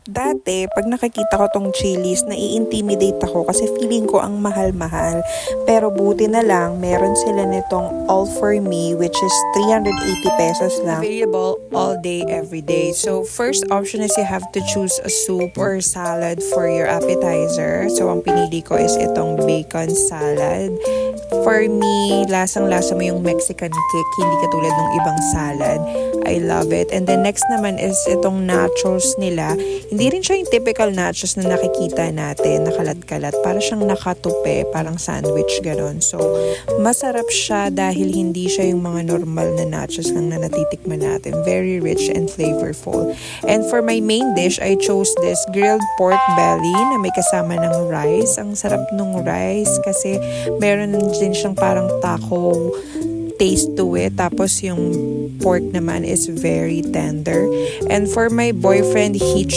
Dati, pag nakikita ko tong Chili's, nai-intimidate ako kasi feeling ko ang mahal-mahal. Pero buti na lang, meron sila nitong All For Me, which is 380 pesos lang. Available all day, every day. So, first option is you have to choose a soup or salad for your appetizer. So, ang pinili ko is itong bacon salad. For me, lasang-lasa mo yung Mexican kick, hindi katulad ng ibang salad. I love it. And then next naman is itong nachos nila. Hindi rin siya yung typical nachos na nakikita natin, nakalat-kalat. Para siyang nakatupe, parang sandwich, ganon. So, masarap siya dahil hindi siya yung mga normal na nachos lang na natitikman natin. Very rich and flavorful. And for my main dish, I chose this grilled pork belly na may kasama ng rice. Ang sarap nung rice kasi meron din siyang parang taco taste to it. Tapos yung pork naman is very tender. And for my boyfriend, he